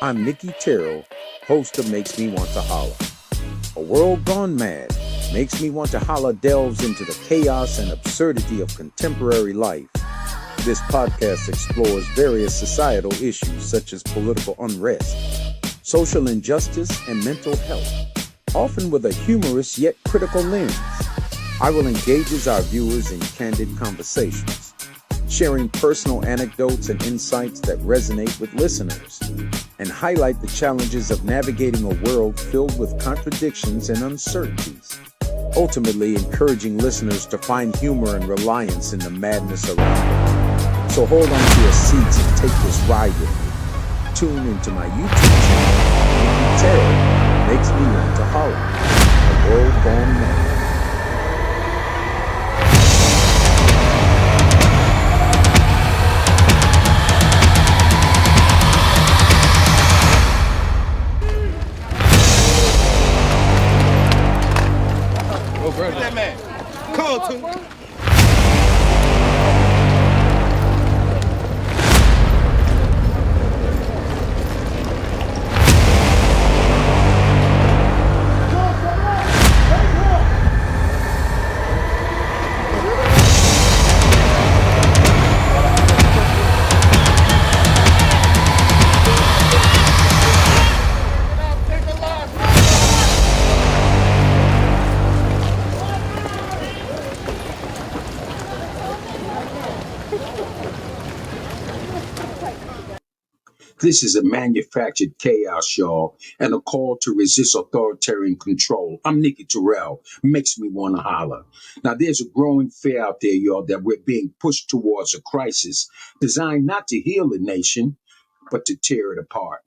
I'm Nicky Terrell, host of Makes Me Want to Holla. A world gone mad, Makes Me Want to Holla delves into the chaos and absurdity of contemporary life. This podcast explores various societal issues such as political unrest, social injustice, and mental health, often with a humorous yet critical lens. I will engage our viewers in candid conversations, sharing personal anecdotes and insights that resonate with listeners, and highlight the challenges of navigating a world filled with contradictions and uncertainties, ultimately encouraging listeners to find humor and reliance in the madness around them. So hold on to your seats and take this ride with me. Tune into my YouTube channel, Nicky Terrell Makes Me Want to Holla, a world gone mad. That man. Come on, Toon. This is a manufactured chaos, y'all, and a call to resist authoritarian control. I'm Nicky Terrell. Makes me want to holler. Now, there's a growing fear out there, y'all, that we're being pushed towards a crisis designed not to heal the nation, but to tear it apart.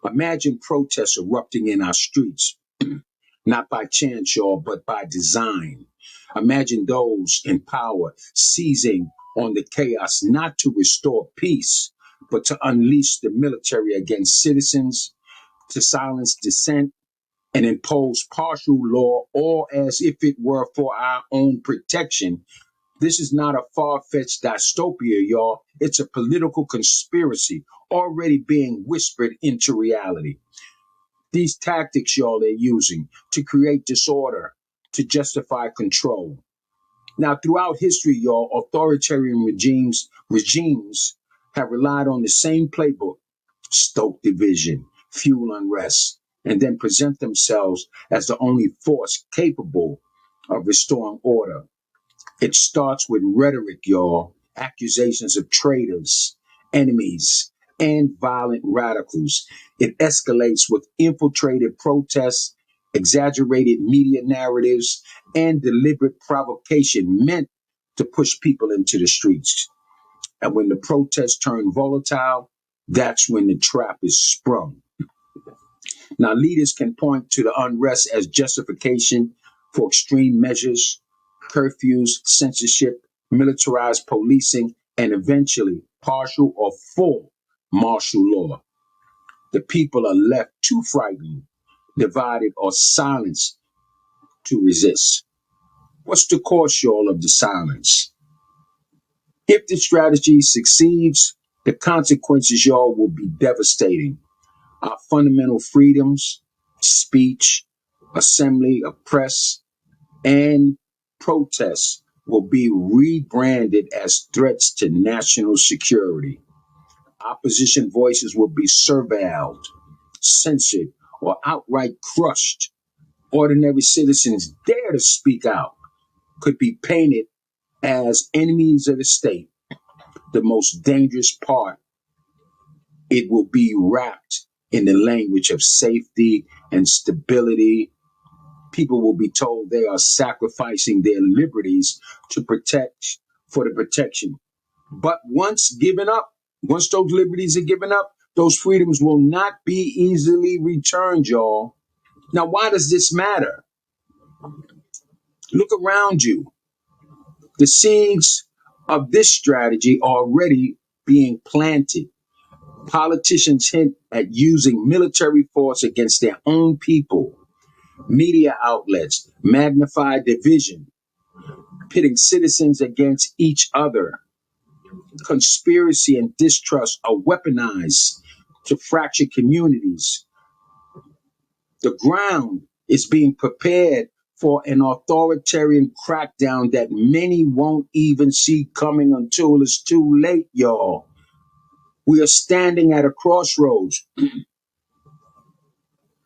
Imagine protests erupting in our streets, not by chance, y'all, but by design. Imagine those in power seizing on the chaos not to restore peace, but to unleash the military against citizens, to silence dissent, and impose partial law, all as if it were for our own protection. This is not a far-fetched dystopia, y'all. It's a political conspiracy already being whispered into reality. These tactics, y'all, they're using to create disorder, to justify control. Now, throughout history, y'all, authoritarian regimes have relied on the same playbook: stoke division, fuel unrest, and then present themselves as the only force capable of restoring order. It starts with rhetoric, y'all, accusations of traitors, enemies, and violent radicals. It escalates with infiltrated protests, exaggerated media narratives, and deliberate provocation meant to push people into the streets. And when the protests turn volatile, that's when the trap is sprung. Now, leaders can point to the unrest as justification for extreme measures, curfews, censorship, militarized policing, and eventually partial or full martial law. The people are left too frightened, divided, or silenced to resist. What's the course, y'all, of the silence? If the strategy succeeds, the consequences, y'all, will be devastating. Our fundamental freedoms, speech, assembly, of press, and protest will be rebranded as threats to national security. Opposition voices will be surveilled, censored, or outright crushed. Ordinary citizens dare to speak out could be painted as enemies of the state. The most dangerous part, it will be wrapped in the language of safety and stability. People will be told they are sacrificing their liberties to protect for the protection. But once those liberties are given up, those freedoms will not be easily returned, y'all. Now, why does this matter? Look around you. The seeds of this strategy are already being planted. Politicians hint at using military force against their own people. Media outlets magnify division, pitting citizens against each other. Conspiracy and distrust are weaponized, to fracture communities. The ground is being prepared for an authoritarian crackdown that many won't even see coming until it's too late, y'all. We are standing at a crossroads.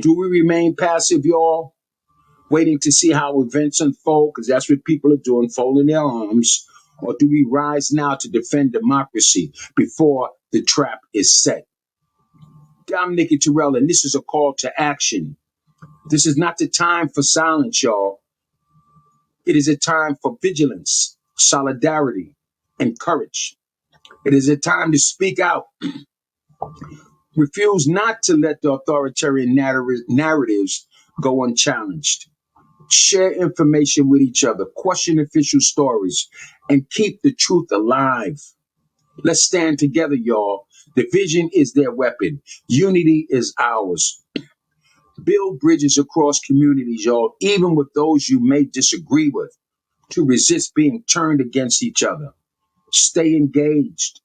Do we remain passive, y'all, waiting to see how events unfold? Because that's what people are doing, folding their arms. Or do we rise now to defend democracy before the trap is set? I'm Nicky Terrell, and this is a call to action. This is not the time for silence, y'all. It is a time for vigilance, solidarity, and courage. It is a time to speak out. Refuse not to let the authoritarian narratives go unchallenged. Share information with each other, question official stories, and keep the truth alive. Let's stand together, y'all. Division is their weapon. Unity is ours. Build bridges across communities, y'all, even with those you may disagree with, to resist being turned against each other. Stay engaged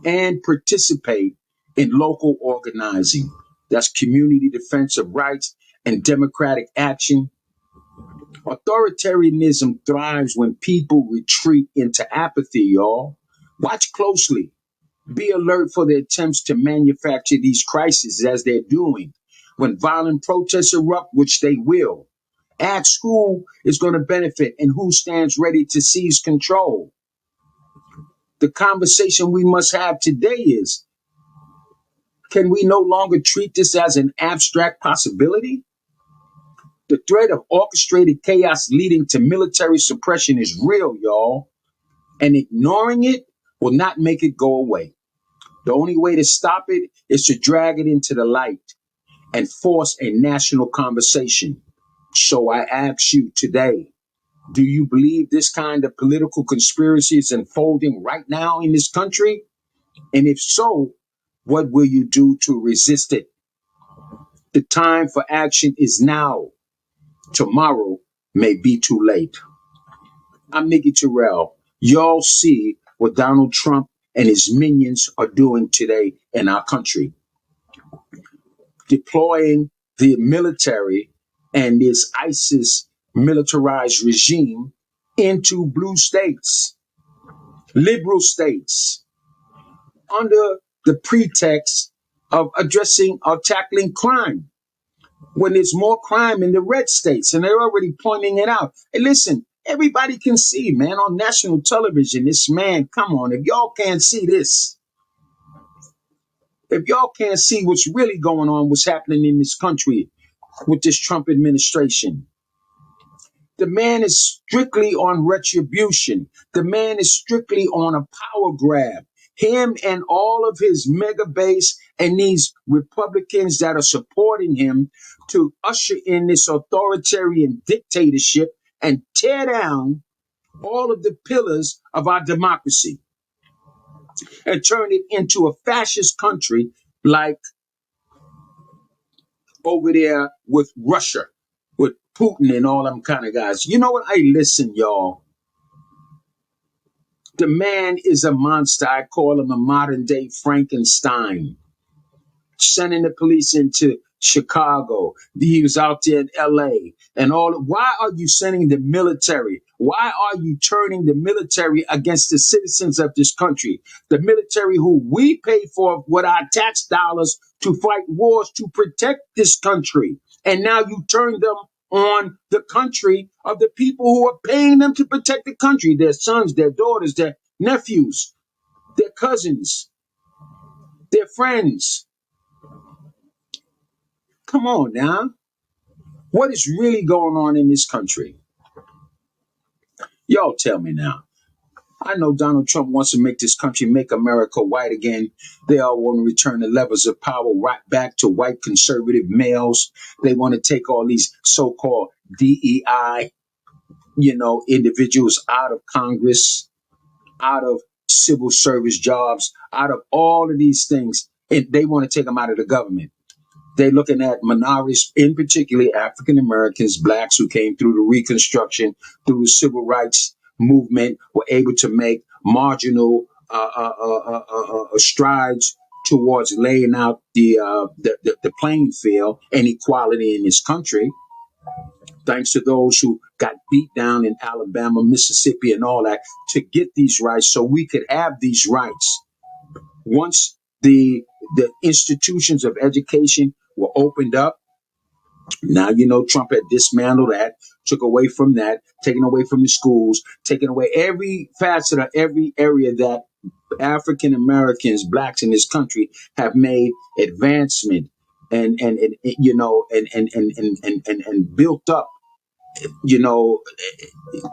and participate in local organizing. That's community defense of rights and democratic action. Authoritarianism thrives when people retreat into apathy, y'all. Watch closely. Be alert for the attempts to manufacture these crises as they're doing. When violent protests erupt, which they will, ask who is going to benefit and who stands ready to seize control. The conversation we must have today is, can we no longer treat this as an abstract possibility? The threat of orchestrated chaos leading to military suppression is real, y'all, and ignoring it will not make it go away. The only way to stop it is to drag it into the light and force a national conversation. So I ask you today, do you believe this kind of political conspiracy is unfolding right now in this country? And if so, what will you do to resist it? The time for action is now. Tomorrow may be too late. I'm Nicky Terrell. Y'all see what Donald Trump and his minions are doing today in our country. Deploying the military and this ISIS militarized regime into blue states, liberal states, under the pretext of addressing or tackling crime, when there's more crime in the red states, and they're already pointing it out. Hey, listen, everybody can see, man, on national television, this man, come on, if y'all can't see this, if y'all can't see what's really going on, what's happening in this country with this Trump administration, the man is strictly on retribution. The man is strictly on a power grab. Him and all of his mega base and these Republicans that are supporting him to usher in this authoritarian dictatorship and tear down all of the pillars of our democracy and turn it into a fascist country like over there with Russia, with Putin and all them kind of guys. You know what? Hey, listen, y'all. The man is a monster. I call him a modern day Frankenstein. Sending the police into Chicago. He was out there in LA and all. Why are you sending the military? Why are you turning the military against the citizens of this country? The military who we pay for with our tax dollars to fight wars to protect this country. And now you turn them on the country of the people who are paying them to protect the country, their sons, their daughters, their nephews, their cousins, their friends. Come on now. What is really going on in this country? Y'all tell me now. I know Donald Trump wants to make this country, make America white again. They all want to return the levels of power right back to white conservative males. They want to take all these so-called DEI, individuals out of Congress, out of civil service jobs, out of all of these things. And they want to take them out of the government. They're looking at minorities, in particular African Americans, blacks who came through the Reconstruction, through the Civil Rights Movement, were able to make marginal strides towards laying out the playing field and equality in this country, thanks to those who got beat down in Alabama, Mississippi, and all that to get these rights so we could have these rights. Once the institutions of education were opened up, now you know Trump had dismantled that, took away from that, taken away from the schools, taken away every facet of every area that African Americans, blacks in this country have made advancement and you know and built up, you know,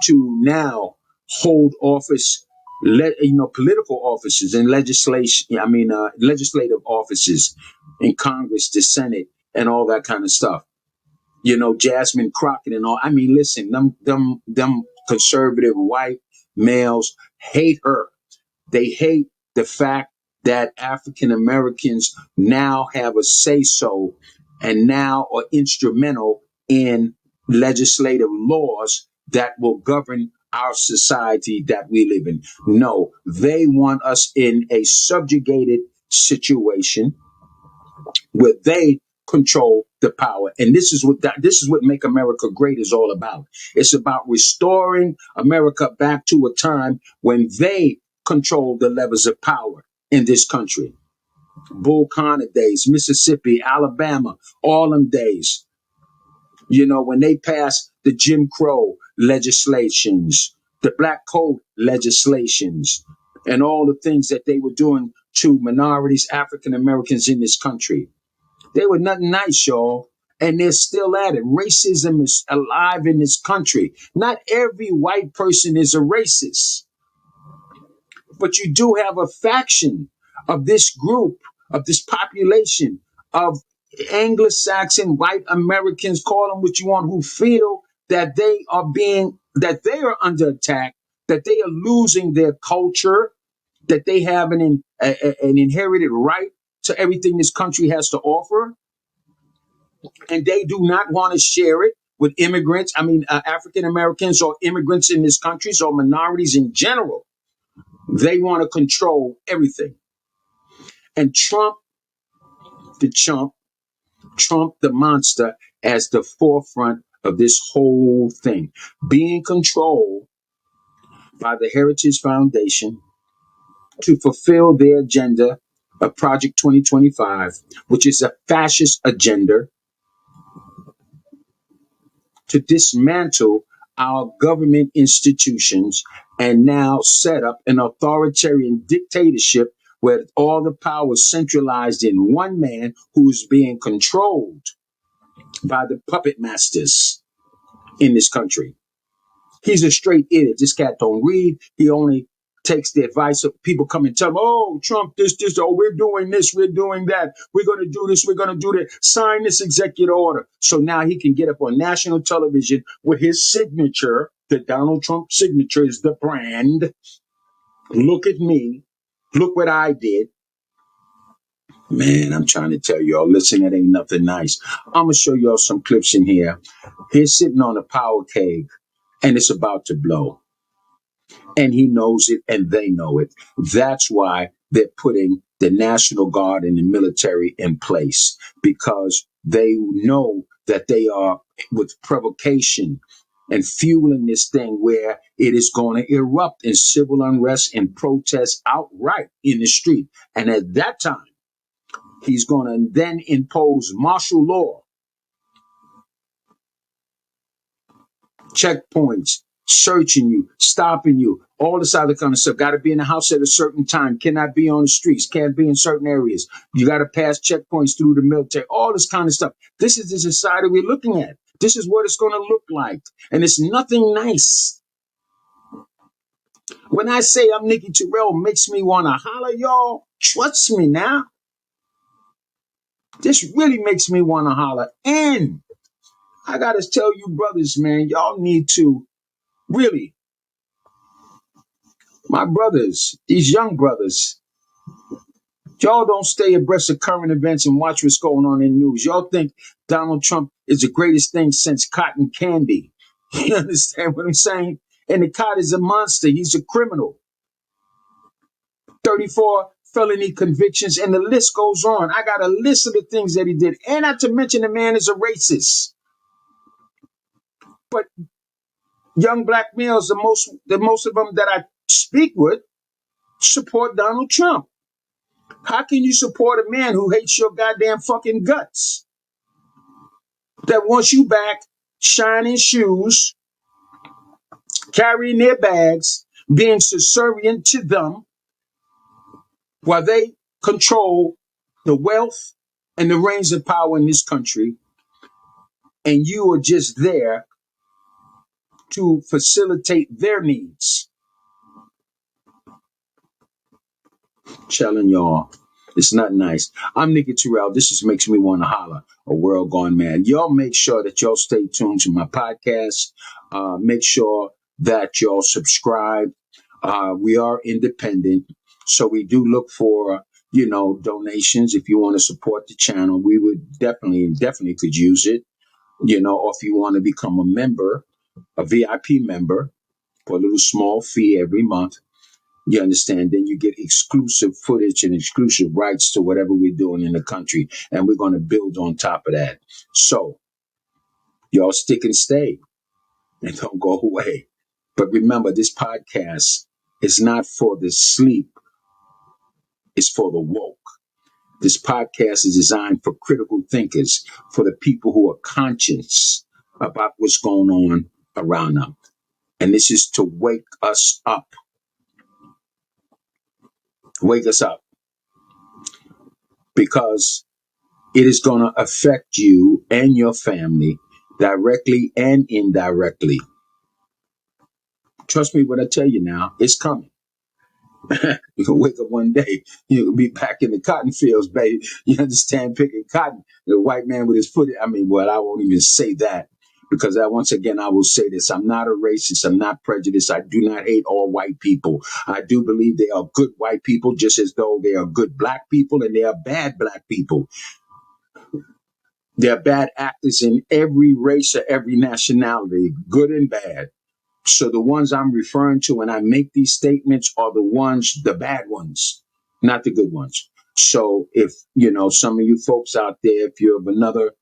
to now hold office, political offices and legislation. I mean, legislative offices in Congress, the Senate, and all that kind of stuff. You know, Jasmine Crockett and all. I mean, listen, them conservative white males hate her. They hate the fact that African Americans now have a say so and now are instrumental in legislative laws that will govern our society that we live in. No, they want us in a subjugated situation where they control the power. And this is what Make America Great is all about. It's about restoring America back to a time when they control the levers of power in this country. Bull Connor days, Mississippi, Alabama, all them days. You know, when they passed the Jim Crow legislations, the Black Code legislations, and all the things that they were doing to minorities, African Americans in this country. They were nothing nice, y'all. And they're still at it. Racism is alive in this country. Not every white person is a racist, but you do have a faction of this group, of this population of Anglo-Saxon white Americans, call them what you want, who feel that they are under attack, that they are losing their culture, that they have an inherited right to everything this country has to offer, and they do not want to share it with immigrants. I mean, African Americans or immigrants in this country, or minorities in general. They want to control everything. And Trump, the chump, Trump, the monster, as the forefront of this whole thing, being controlled by the Heritage Foundation to fulfill their agenda of Project 2025, which is a fascist agenda to dismantle our government institutions and now set up an authoritarian dictatorship where all the power is centralized in one man who is being controlled by the puppet masters in this country. He's a straight idiot. This cat don't read. He only takes the advice of people come and tell him, oh, Trump, this, oh, we're doing this, we're doing that. We're going to do this, we're going to do that. Sign this executive order. So now he can get up on national television with his signature. The Donald Trump signature is the brand. Look at me. Look what I did. Man, I'm trying to tell y'all, listen, it ain't nothing nice. I'm going to show y'all some clips in here. He's sitting on a power keg, and it's about to blow. And he knows it, and they know it. That's why they're putting the National Guard and the military in place, because they know that they are with provocation and fueling this thing where it is going to erupt in civil unrest and protests outright in the street. And at that time, he's going to then impose martial law, checkpoints, searching you, stopping you, all this other kind of stuff. Got to be in the house at a certain time. Cannot be on the streets. Can't be in certain areas. You got to pass checkpoints through the military. All this kind of stuff. This is the society we're looking at. This is what it's going to look like. And it's nothing nice. When I say I'm Nicky Terrell, makes me want to holler, y'all. Trust me now. This really makes me want to holler. And I got to tell you, brothers, man, y'all need to really, my brothers, these young brothers, y'all don't stay abreast of current events and watch what's going on in the news. Y'all think Donald Trump is the greatest thing since cotton candy. You understand what I'm saying? And the cot is a monster. He's a criminal. 34 felony convictions, and the list goes on. I got a list of the things that he did, and not to mention the man is a racist. But young black males, the most of them that I speak with, support Donald Trump. How can you support a man who hates your goddamn fucking guts? That wants you back, shining shoes, carrying their bags, being subservient to them while they control the wealth and the reins of power in this country, and you are just there to facilitate their needs. Telling y'all, it's not nice. I'm Nicky Terrell. This is Makes Me Want to Holla, a world gone mad. Y'all make sure that y'all stay tuned to my podcast. Make sure that y'all subscribe. We are independent, so we do look for, donations. If you want to support the channel, we would definitely could use it. Or if you want to become a member, a VIP member, for a little small fee every month. You understand? Then you get exclusive footage and exclusive rights to whatever we're doing in the country. And we're going to build on top of that. So, y'all stick and stay and don't go away. But remember, this podcast is not for the sleep, it's for the woke. This podcast is designed for critical thinkers, for the people who are conscious about what's going on around them. And this is to wake us up. Wake us up. Because it is going to affect you and your family directly and indirectly. Trust me when I tell you now, it's coming. You can wake up one day, you'll be back in the cotton fields, baby. You understand, picking cotton. The white man with his foot. I won't even say that because once again, I will say this. I'm not a racist. I'm not prejudiced. I do not hate all white people. I do believe they are good white people, just as though they are good black people and they are bad black people. There are bad actors in every race or every nationality, good and bad. So the ones I'm referring to when I make these statements are the bad ones, not the good ones. So if, some of you folks out there, if you're of another,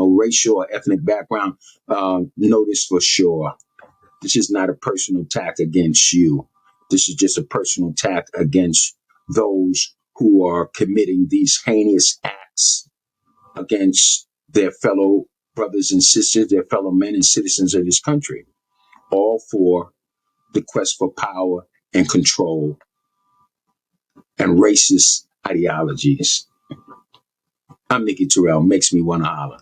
racial or ethnic background, know this for sure. This is not a personal attack against you. This is just a personal attack against those who are committing these heinous acts against their fellow brothers and sisters, their fellow men and citizens of this country, all for the quest for power and control and racist ideologies. I'm Nicky Terrell. Makes me want to holler.